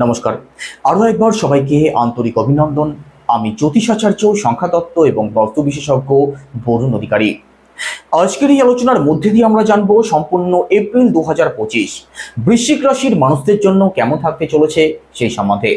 নমস্কার। আরও একবার সবাইকে আন্তরিক অভিনন্দন। আমি জ্যোতিষাচার্য, সংখ্যাতত্ত্ব এবং বাস্তু বিশেষজ্ঞ বরুণ অধিকারী। আজকের এই আলোচনার মধ্যে দিয়ে আমরা জানবো সম্পূর্ণ এপ্রিল 2025 বৃশ্চিক রাশির মানুষদের জন্য কেমন থাকতে চলেছে সেই সম্বন্ধে।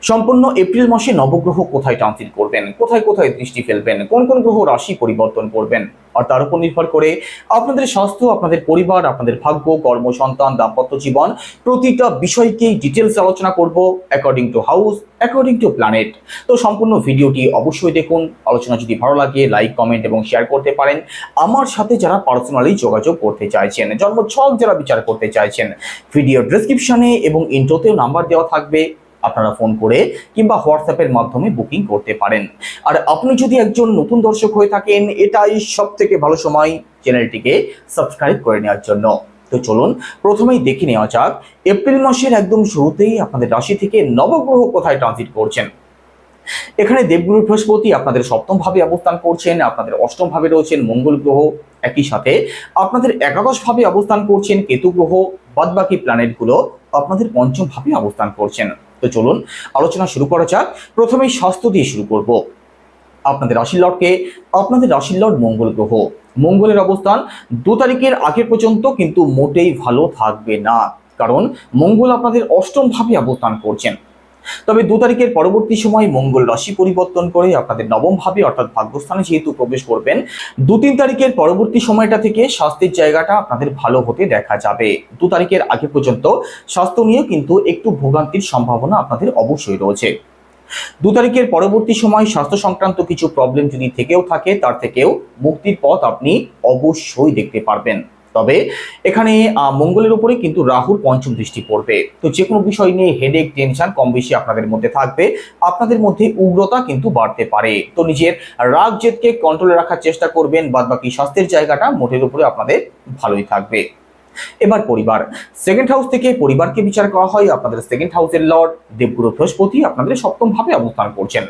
সম্পূর্ণ এপ্রিল মাসে নবগ্রহ কোথায় ট্রানজিট করবেন, কোথায় কোথায় দৃষ্টি ফেলবেন, কোন কোন গ্রহ রাশি পরিবর্তন করবেন, আর তার উপর নির্ভর করে আপনাদের স্বাস্থ্য, আপনাদের পরিবার, আপনাদের ভাগ্য, কর্ম, সন্তান, দাম্পত্য জীবন প্রতিটা বিষয়কেই ডিটেলস আলোচনা করব according to house, according to planet. তো সম্পূর্ণ ভিডিওটি অবশ্যই দেখুন। আলোচনা যদি ভালো লাগে লাইক, কমেন্ট এবং শেয়ার করতে পারেন। আমার সাথে যারা পার্সোনালি যোগাযোগ করতে চাইছেন, জন্মছক যারা বিচার করতে চাইছেন, ভিডিও ডেসক্রিপশনে এবং ইন্ট্রোতেও নাম্বার দেওয়া থাকবে, আপনারা ফোন করে কিংবা হোয়াটসঅ্যাপের মাধ্যমে বুকিং করতে পারেন। আর আপনি যদি একজন নতুন দর্শক হয়ে থাকেন, এটাই সব থেকে ভালো সময় চ্যানেলটিকে সাবস্ক্রাইব করে নেওয়ার জন্য। তো চলুন প্রথমেই দেখে নেওয়া যাক এপ্রিল মাসের একদম শুরুতেই আপনাদের রাশি থেকে নবগ্রহ কোথায় ট্রানজিট করছেন। এখানে দেবগুরু বৃহস্পতি আপনাদের সপ্তম ভাবে অবস্থান করছেন, আপনাদের অষ্টম ভাবে রয়েছেন মঙ্গল গ্রহ, একই সাথে আপনাদের একাদশ ভাবে অবস্থান করছেন কেতু গ্রহ, বাদবাকি প্ল্যানেটগুলো আপনাদের পঞ্চম ভাবে অবস্থান করছেন। তো চলুন আলোচনা শুরু করা যাক। প্রথমেই স্বাস্থ্য দিয়ে শুরু করব। আপনাদের রাশির লর্ডকে, আপনাদের রাশির লর্ড মঙ্গল গ্রহ, মঙ্গলের অবস্থান 2 তারিখের আগে পর্যন্ত কিন্তু মোটেই ভালো থাকবে না, কারণ মঙ্গল আপনাদের অষ্টম ভাবে অবস্থান করছেন। তবে 2 তারিখের পরবর্তী সময় মঙ্গল রাশি পরিবর্তন করে আপনাদের নবম ভাবে অর্থাৎ ভাগ্যস্থানে যেহেতু প্রবেশ করবেন, 2-3 তারিখের পরবর্তী সময়টা থেকে স্বাস্থ্যের জায়গাটা আপনাদের ভালো হতে দেখা যাবে। 2 তারিখের আগে পর্যন্ত স্বাস্থ্য নিয়ে কিন্তু একটু ভোগান্তির সম্ভাবনা আপনাদের অবশ্যই রয়েছে। 2 তারিখের পরবর্তী সময় স্বাস্থ্য সংক্রান্ত কিছু প্রবলেম যদি থেকেও থাকে, তার থেকেও মুক্তির পথ আপনি অবশ্যই দেখতে পারবেন। তবে এখানে মঙ্গলের উপরে কিন্তু রাহুর পঞ্চম দৃষ্টি পড়বে, তো যে কোনো বিষয় নিয়ে হেডেক, টেনশন কম বেশি আপনাদের মধ্যে থাকবে, আপনাদের মধ্যে উগ্রতা কিন্তু বাড়তে পারে। তো নিজের রাগ জেদকে কন্ট্রোলে রাখার চেষ্টা করবেন, বাদবাকি স্বাস্থ্যের জায়গাটা মোটের উপরে আপনাদের ভালোই থাকবে। এবার পরিবার, সেকেন্ড হাউস থেকে পরিবারকে বিচার করা হয়। আপনাদের সেকেন্ড হাউসের লর্ড দেবগুরু বৃহস্পতি আপনাদের সপ্তম ভাবে অবস্থান করছেন।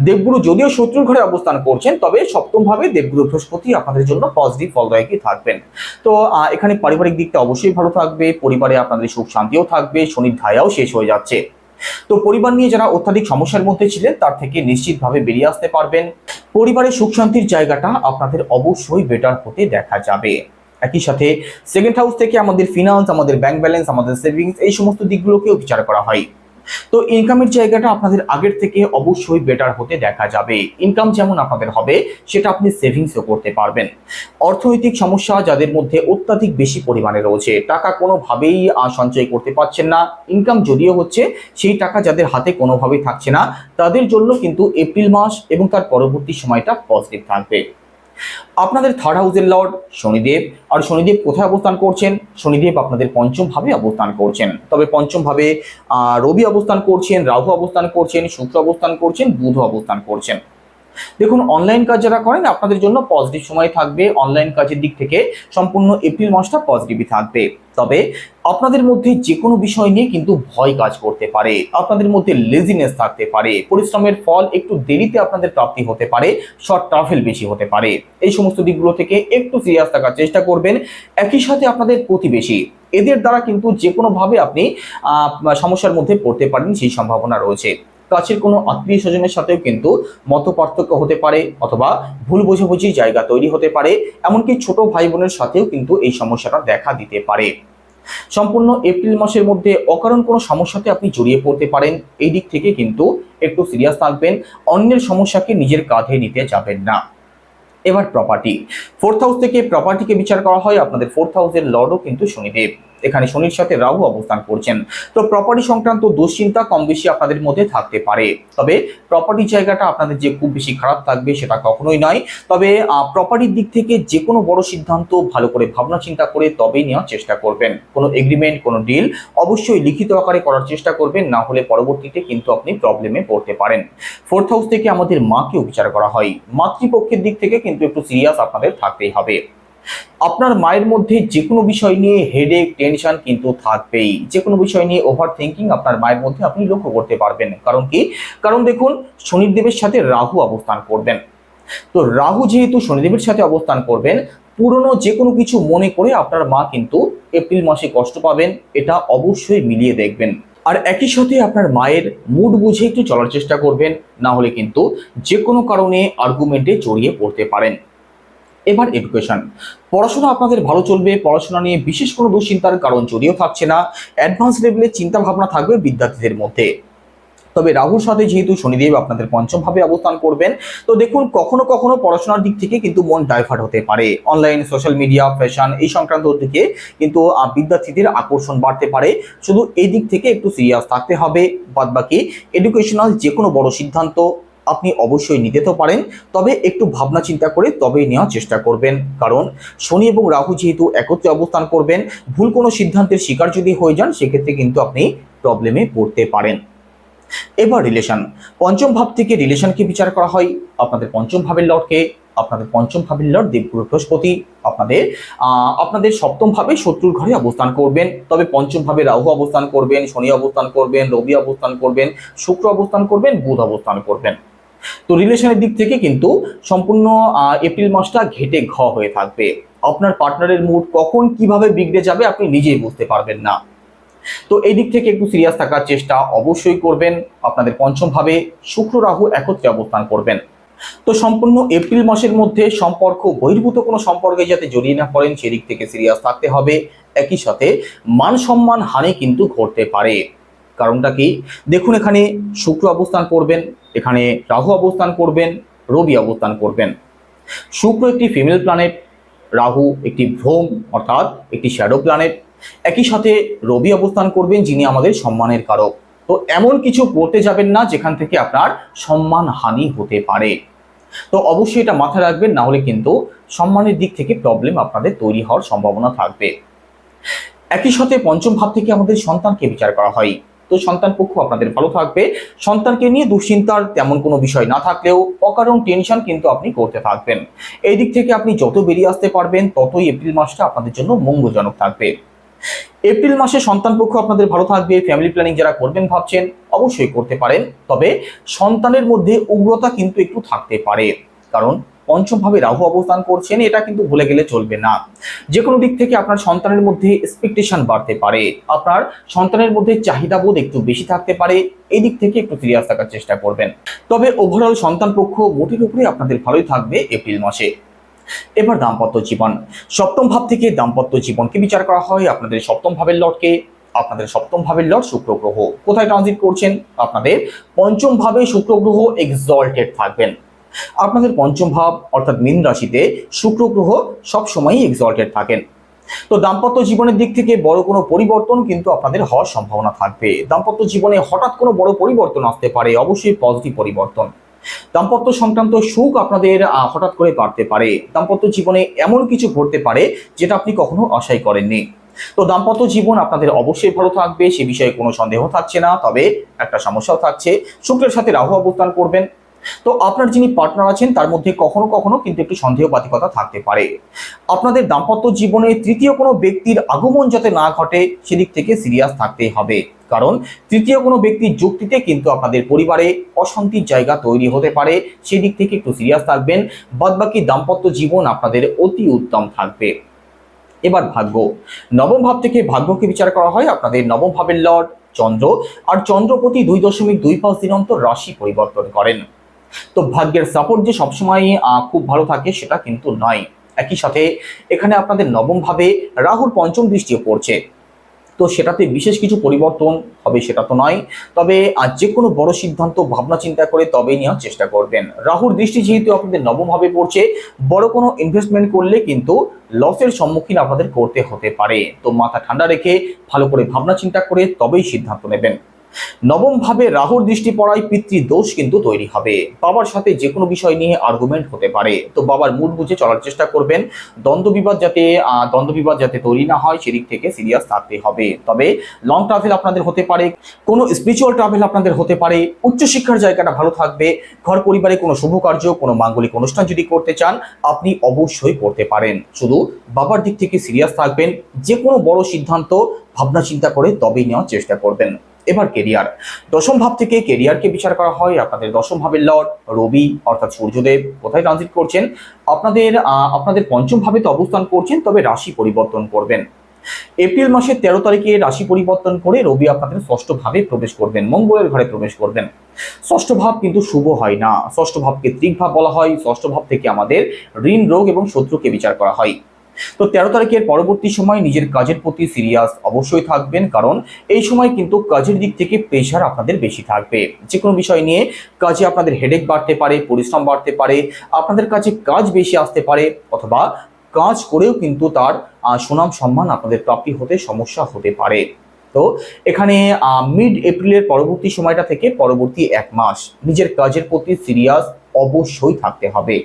দেবগুরু যদিও শত্রুর ঘরে অবস্থান করছেন, তবে সপ্তম ভাবে দেবগুরু বৃহস্পতি আপনাদের জন্য পজিটিভ ফলদায়কই থাকবেন। তো এখানে পারিবারিক দিকটা অবশ্যই ভালো থাকবে, পরিবারে আপনাদের সুখ শান্তিও থাকবে, শনির ধায়াও শেষ হয়ে যাচ্ছে। তো পরিবার নিয়ে যারা অত্যাধিক সমস্যার মধ্যে ছিলেন, তার থেকে নিশ্চিতভাবে বেরিয়ে আসতে পারবেন। পরিবারের সুখ শান্তির জায়গাটা আপনাদের অবশ্যই বেটার হতে দেখা যাবে। একই সাথে সেকেন্ড হাউস থেকে আমাদের ফিনান্স, আমাদের ব্যাংক ব্যালেন্স, আমাদের সেভিংস, এই সমস্ত দিকগুলোকেও বিচার করা হয়। তো ইনকামের জায়গাটা আপনাদের আগের থেকে অবশ্যই বেটার হতে দেখা যাবে। ইনকাম যেমন আপনাদের হবে, সেটা আপনি সেভিংসও করতে পারবেন। অর্থনৈতিক সমস্যা যাদের মধ্যে অত্যাধিক বেশি পরিমাণে রয়েছে, টাকা কোনোভাবেই সঞ্চয় করতে পারছেন না, ইনকাম যদিও হচ্ছে সেই টাকা যাদের হাতে কোনোভাবেই থাকছে না, তাদের জন্য কিন্তু এপ্রিল মাস এবং তার পরবর্তী সময়টা পজিটিভ থাকবে। আপনাদের থার্ড হাউসের লর্ড শনিদেব, আর শনিদেব কোথায় অবস্থান করছেন? শনিদেব আপনাদের পঞ্চম ভাবে অবস্থান করছেন। তবে পঞ্চম ভাবে রবি অবস্থান করছেন, রাহু অবস্থান করছেন, শুক্র অবস্থান করছেন, বুধ অবস্থান করছেন। দেখুন, অনলাইন কাজ যারা করেন আপনাদের জন্য পজিটিভ সময় থাকবে। অনলাইন কাজের দিক থেকে সম্পূর্ণ এপ্রিল মাসটা পজিটিভই থাকবে। তবে আপনাদের মধ্যে যে কোনো বিষয় নিয়ে কিন্তু ভয় কাজ করতে পারে, আপনাদের মধ্যে লেজিনেস থাকতে পারে, পরিশ্রমের ফল একটু দেরিতে আপনাদের প্রাপ্তি হতে পারে, শর্ট ট্রাভেল বেশি হতে পারে। এই সমস্ত দিকগুলো থেকে একটু সিরিয়াস থাকার চেষ্টা করবেন। একই সাথে আপনাদের প্রতিবেশী, এদের দ্বারা কিন্তু যে কোনোভাবে আপনি সমস্যার মধ্যে পড়তে পারেন, সেই সম্ভাবনা রয়েছে। কাছের কোনো আত্মীয় স্বজনের সাথেও কিন্তু মত পার্থক্য হতে পারে, অথবা ভুল বোঝাবুঝির জায়গা তৈরি হতে পারে। এমনকি ছোট ভাই বোনের সাথেও কিন্তু এই সমস্যাটা দেখা দিতে পারে। সম্পূর্ণ এপ্রিল মাসের মধ্যে অকারণ কোনো সমস্যাতে আপনি জড়িয়ে পড়তে পারেন। এই দিক থেকে কিন্তু একটু সিরিয়াস থাকবেন, অন্যের সমস্যাকে নিজের কাঁধে নিতে যাবেন না। এবার প্রপার্টি, ফোর্থ হাউস থেকে প্রপার্টিকে বিচার করা হয়। আপনাদের ফোর্থ হাউসের লর্ডও কিন্তু শনিদেব, এখানে শনির সাথে রাহু অবস্থান করছেন। তো প্রপার্টি সংক্রান্ত দুশ্চিন্তা কম বেশি আপনাদের মধ্যে থাকতে পারে। তবে প্রপার্টি জায়গাটা আপনাদের যে খুব বেশি খারাপ থাকবে সেটা কখনোই নয়। তবে প্রপার্টির দিক থেকে যে কোনো বড় সিদ্ধান্ত ভালো করে ভাবনা চিন্তা করে তবেই নেওয়ার চেষ্টা করবেন। কোনো এগ্রিমেন্ট, কোনো ডিল অবশ্যই লিখিত আকারে করার চেষ্টা করবেন, না হলে পরবর্তীতে কিন্তু আপনি প্রবলেমে পড়তে পারেন। ফোর্থ হাউস থেকে আমাদের মাকেও বিচার করা হয়। মাতৃপক্ষের দিক থেকে কিন্তু একটু সিরিয়াস আপনাদের থাকতেই হবে। আপনার মায়ের মধ্যে যে কোনো বিষয় নিয়ে হেডেক, টেনশন কিন্তু থাকবেই। যে কোনো বিষয় নিয়ে ওভার থিঙ্কিং আপনার মায়ের মধ্যে আপনি লক্ষ্য করতে পারবেন। কারণ কি? কারণ দেখুন, শনিদেবের সাথে রাহু অবস্থান করবেন। তো রাহু যেহেতু শনিদেবের সাথে অবস্থান করবেন, পুরনো যে কোনো কিছু মনে করে আপনার মা কিন্তু এপ্রিল মাসে কষ্ট পাবেন, এটা অবশ্যই মিলিয়ে দেখবেন। আর একই সাথে আপনার মায়ের মুড বুঝে একটু চলার চেষ্টা করবেন, না হলে কিন্তু যে কোনো কারণে আর্গুমেন্টে জড়িয়ে পড়তে পারেন। এবার এডুকেশন, পড়াশোনা আপনাদের ভালো চলবে, পড়াশোনা নিয়ে বিশেষ কোনো দুশ্চিন্তার কারণ জড়িয়ে থাকছে না, অ্যাডভান্স লেভেলের চিন্তা ভাবনা থাকবে বিদ্যার্থীদের মধ্যে। তবে রাহুর সাথে যেহেতু শনিদেব আপনাদের পঞ্চম ভাবে অবস্থান করবেন, তো দেখুন কখনো কখনো পড়াশোনার দিক থেকে কিন্তু মন ডাইভার্ট হতে পারে, অনলাইন সোশ্যাল মিডিয়া ফ্যাশন এই সংক্রান্ত দিকে কিন্তু বিদ্যার্থীদের আকর্ষণ বাড়তে পারে। শুধু এই দিক থেকে একটু সিরিয়াস থাকতে হবে। বাদবাকি এডুকেশনাল যে কোনো বড় সিদ্ধান্ত আপনি অবশ্যই নিতে তো পারেন, তবে একটু ভাবনা চিন্তা করে তবেই নেওয়ার চেষ্টা করবেন, কারণ শনি এবং রাহু যেহেতু একত্রে অবস্থান করবেন, ভুল কোনো সিদ্ধান্তের শিকার যদি হয়ে যান সেক্ষেত্রে কিন্তু আপনি প্রবলেমে পড়তে পারেন। এবার রিলেশন, পঞ্চম ভাব থেকে রিলেশনকে বিচার করা হয়। আপনাদের পঞ্চম ভাবের লর্ডকে, আপনাদের পঞ্চম ভাবের লর্ড দেবগুরু বৃহস্পতি আপনাদের সপ্তম ভাবে শত্রুর ঘরে অবস্থান করবেন। তবে পঞ্চম ভাবে রাহু অবস্থান করবেন, শনি অবস্থান করবেন, রবি অবস্থান করবেন, শুক্র অবস্থান করবেন, বুধ অবস্থান করবেন। তো রিলেশনের দিক থেকে কিন্তু সম্পূর্ণ এপ্রিল মাসটা ঘেটে ঘ হয়ে থাকবে। আপনার পার্টনারের মুড কখন কিভাবে বিগড়ে যাবে আপনি নিজেই বুঝতে পারবেন না। তো এই দিক থেকে একটু সিরিয়াস থাকার চেষ্টা অবশ্যই করবেন। আপনাদের পঞ্চম ভাবে শুক্র রাহু একত্রে অবস্থান করবেন। তো সম্পূর্ণ এপ্রিল মাসের মধ্যে সম্পর্ক বহির্ভূত কোনো সম্পর্কে যাতে জড়িয়ে না পড়েন সেদিক থেকে সিরিয়াস থাকতে হবে। একই সাথে মান সম্মান হানি কিন্তু ঘটতে পারে। কারণটা কি, দেখুন এখানে শুক্র অবস্থান করবেন, এখানে রাহু অবস্থান করবেন, রবি অবস্থান করবেন। শুক্র একটি ফিমেল প্ল্যানেট, রাহু একটি ভ্রম অর্থাৎ একটি শ্যাডো প্ল্যানেট। একই সাথে রবি অবস্থান করবেন যিনি আমাদের সম্মানের কারক। তো এমন কিছু করতে যাবেন না যেখান থেকে আপনার সম্মান হানি হতে পারে। তো অবশ্যই এটা মাথায় রাখবেন, না হলে কিন্তু সম্মানের দিক থেকে প্রবলেম আপনাদের তৈরি হওয়ার সম্ভাবনা থাকবে। একই সাথে পঞ্চম ভাব থেকে আমাদের সন্তানকে বিচার করা হয়। তো সন্তান পক্ষ আপনাদের ভালো থাকবে, সন্তানকে নিয়ে দুশ্চিন্তার তেমন কোনো বিষয় না থাকলেও অকারণ টেনশন কিন্তু আপনি করতে থাকবেন। এই দিক থেকে আপনি যত বেরিয়ে আসতে পারবেন ততই এপ্রিল মাসটা আপনাদের জন্য মঙ্গলজনক থাকবে। এপ্রিল মাসে সন্তান পক্ষ আপনাদের ভালো থাকবে। ফ্যামিলি প্ল্যানিং যারা করবেন ভাবছেন অবশ্যই করতে পারেন, তবে সন্তানের মধ্যে উগ্রতা কিন্তু একটু থাকতে পারে, কারণ পঞ্চম ভাবে রাহু অবস্থান করছেন, এটা কিন্তু ভুলে গেলে চলবে না। যে কোনো দিক থেকে আপনার সন্তানের মধ্যে এক্সপেকটেশন বাড়তে পারে, আপনার সন্তানের মধ্যে চাহিদাবোধ একটু বেশি থাকতে পারে। এই দিক থেকে একটু সিরিয়াস থাকার চেষ্টা করবেন। তবে ওভারঅল সন্তান পক্ষ মোটের উপরে আপনাদের ভালোই থাকবে এপ্রিল মাসে। এবার দাম্পত্য জীবন, সপ্তম ভাব থেকে দাম্পত্য জীবনকে বিচার করা হয়। আপনাদের সপ্তম ভাবের লর্ডকে, আপনাদের সপ্তম ভাবের লর্ড শুক্র গ্রহ কোথায় ট্রানজিট করছেন, আপনাদের পঞ্চম ভাবে শুক্র গ্রহ এক্সলটেড থাকবেন। আপনাদের পঞ্চম ভাব অর্থাৎ মীন রাশিতে শুক্র গ্রহ সবসময়ই এক্সলটেড থাকেন। তো দাম্পত্য জীবনের দিক থেকে বড় কোনো পরিবর্তন কিন্তু আপনাদের হওয়ার সম্ভাবনা থাকবে। দাম্পত্য জীবনে হঠাৎ কোনো বড় পরিবর্তন আসতে পারে, অবশ্যই পজিটিভ পরিবর্তন। দাম্পত্য সংক্রান্ত সুখ আপনাদের হঠাৎ করে বাড়তে পারে। দাম্পত্য জীবনে এমন কিছু ঘটতে পারে যেটা আপনি কখনো আশাই করেননি। তো দাম্পত্য জীবন আপনাদের অবশ্যই ভালো থাকবে, সে বিষয়ে কোনো সন্দেহ থাকছে না। তবে একটা সমস্যাও থাকছে, শুক্রের সাথে রাহু অবস্থান করবেন। তো আপনার যিনি পার্টনার আছেন তার মধ্যে কখনো কখনো কিন্তু একটু সন্দেহবাতিকতা থাকতে পারে। আপনাদের দাম্পত্য জীবনে তৃতীয় কোনো ব্যক্তির আগমন যাতে না ঘটে সেদিক থেকে সিরিয়াস থাকতেই হবে, কারণ তৃতীয় কোনো ব্যক্তির যুক্তিতে কিন্তু আপনাদের পরিবারে অশান্তির জায়গা তৈরি হতে পারে। সেদিক থেকে একটু সিরিয়াস থাকবেন। বাদবাকি দাম্পত্য জীবন আপনাদের অতি উত্তম থাকবে। এবার ভাগ্য, নবম ভাব থেকে ভাগ্যকে বিচার করা হয়। আপনাদের নবম ভাবের লর্ড চন্দ্র, আর চন্দ্রপতি 2.25 দিন অন্তর রাশি পরিবর্তন করেন। তো ভাগ্যের সাপোর্ট যে সবসময় খুব ভালো থাকে সেটা কিন্তু নয়। একই সাথে এখানে আপনাদের নবম ভাবে রাহুর পঞ্চম দৃষ্টিও পড়ছে, তো সেটাতে বিশেষ কিছু পরিবর্তন হবে সেটা তো নয়। তবে যে কোনো বড় সিদ্ধান্ত ভাবনা চিন্তা করে তবেই নেওয়ার চেষ্টা করবেন। রাহুর দৃষ্টি যেহেতু আপনাদের নবম ভাবে পড়ছে, বড় কোনো ইনভেস্টমেন্ট করলে কিন্তু লসের সম্মুখীন আপনাদের করতে হতে পারে। তো মাথা ঠান্ডা রেখে ভালো করে ভাবনা চিন্তা করে তবেই সিদ্ধান্ত নেবেন। নবম ভাবে রাহুর দৃষ্টি পড়ায় পিতৃদোষ কিন্তু তৈরি হবে। বাবার সাথে যে কোনো বিষয় নিয়ে আর্গুমেন্ট হতে পারে, তো বাবার মুড বুঝে চলার চেষ্টা করবেন। দ্বন্দ্ব বিবাদ যাতে তৈরি না হয় সেদিক থেকে সিরিয়াস থাকতে হবে। তবে লং ট্রাভেল আপনাদের হতে পারে, কোনো স্পিরিচুয়াল ট্রাভেল আপনাদের হতে পারে, উচ্চশিক্ষার জায়গাটা ভালো থাকবে। ঘর পরিবারে কোনো শুভ কার্য, কোনো মাঙ্গলিক অনুষ্ঠান যদি করতে চান আপনি অবশ্যই করতে পারেন। শুধু বাবার দিক থেকে সিরিয়াস থাকবেন, যে কোনো বড় সিদ্ধান্ত ভাবনা চিন্তা করে তবেই নেওয়ার চেষ্টা করবেন। এবার কেরিয়ার, দশম ভাব থেকে কেরিয়ারকে বিচার করা হয়। আপনাদের দশম ভাবের লর্ড রবি অর্থাৎ সূর্যদেব কোথায় ট্রানজিট করছেন, আপনাদের পঞ্চম ভাবে তো অবস্থান করছেন, তবে রাশি পরিবর্তন করবেন। এপ্রিল মাসের 13 তারিখে রাশি পরিবর্তন করে রবি আপনাদের ষষ্ঠ ভাবে প্রবেশ করবেন, মঙ্গলের ঘরে প্রবেশ করবেন। ষষ্ঠ ভাব কিন্তু শুভ হয় না, ষষ্ঠ ভাবকে ত্রিক ভাব বলা হয়। ষষ্ঠ ভাব থেকে আমাদের ঋণ, রোগ এবং শত্রুকে বিচার করা হয়। তো 13 তারিখের পরবর্তী সময় নিজের কাজের প্রতি সিরিয়াস অবশ্যই থাকবেন, কারণ এই সময় কিন্তু কাজের দিক থেকে প্রেশার আপনাদের বেশি থাকবে। যে কোনো বিষয় নিয়ে কাজে আপনাদের হেডেক বাড়তে পারে, পরিশ্রম বাড়তে পারে, আপনাদের কাছে কাজ বেশি আসতে পারে, অথবা কাজ করেও কিন্তু তার সুনাম সম্মান আপনাদের প্রাপ্তি হতে সমস্যা হতে পারে। তো এখানে মিড এপ্রিলের পরবর্তী সময়টা থেকে পরবর্তী 1 মাস নিজের কাজের প্রতি সিরিয়াস অবশ্যই থাকতে হবে।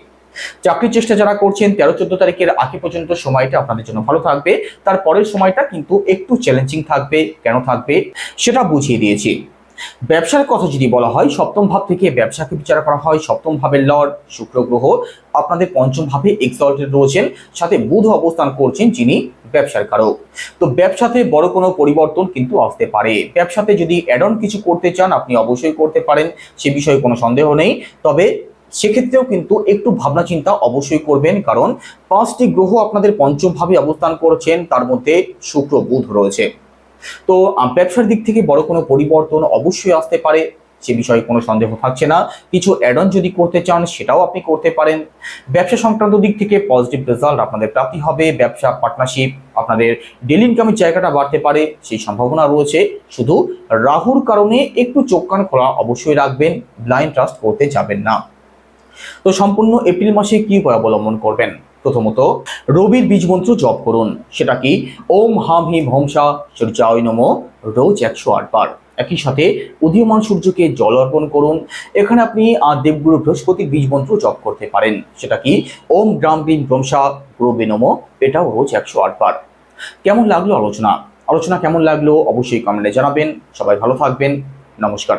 চাকরির চেষ্টা যারা করছেন 13-14 তারিখের আগে পর্যন্ত সময়টা আপনাদের জন্য ভালো থাকবে। তারপরের সময়টা কিন্তু একটু চ্যালেঞ্জিং থাকবে। কেন থাকবে সেটা বুঝিয়ে দিয়েছি। ব্যবসার কথা যদি বলা হয়, সপ্তম ভাব থেকে ব্যবসাকে বিচার করা হয়। সপ্তম ভাবের লর্ড শুক্র গ্রহ আপনাদের পঞ্চম ভাবে এক্সঅল্টেড রয়েছেন, সাথে বুধ অবস্থান করছেন যিনি ব্যবসার কারক। তো ব্যবসাতে বড় কোনো পরিবর্তন কিন্তু আসতে পারে। ব্যবসাতে যদি অ্যাড অন কিছু করতে চান আপনি অবশ্যই করতে পারেন, সে বিষয়ে কোনো সন্দেহ নেই। তবে সেক্ষেত্রেও কিন্তু একটু ভাবনা চিন্তা অবশ্যই করবেন, কারণ 5টি গ্রহ আপনাদের পঞ্চম ভাবে অবস্থান করছেন, তার মধ্যে শুক্র বুধ রয়েছে। তো ব্যবসার দিক থেকে বড় কোনো পরিবর্তন অবশ্যই আসতে পারে, সে বিষয়ে কোনো সন্দেহ থাকছে না। কিছু অ্যাড অন যদি করতে চান সেটাও আপনি করতে পারেন। ব্যবসা সংক্রান্ত দিক থেকে পজিটিভ রেজাল্ট আপনাদের প্রাপ্তি হবে। ব্যবসা পার্টনারশিপ আপনাদের ডেলি ইনকামের জায়গাটা বাড়তে পারে, সেই সম্ভাবনা রয়েছে। শুধু রাহুর কারণে একটু চোখ কান খোলা অবশ্যই রাখবেন, ব্লাইন্ড ট্রাস্ট করতে যাবেন না। তো সম্পূর্ণ এপ্রিল মাসে কি উপায় অবলম্বন করবেন? প্রথমত রবির বীজ মন্ত্র জপ করুন, সেটা কি ওম হাম হিম হোমসা সূর্যায় নমঃ, রোজ 108 বার। একই সাথে উদীয়মান সূর্যকে জল অর্পণ করুন। এখানে আপনি দেবগুরু বৃহস্পতির বীজ মন্ত্র জপ করতে পারেন, সেটা কি ওম গ্রাম গ্রীম ব্রহ্মসা গুরুবে নমঃ, এটাও রোজ 108 বার। কেমন লাগলো আলোচনা কেমন লাগলো অবশ্যই কমেন্টে জানাবেন। সবাই ভালো থাকবেন, নমস্কার।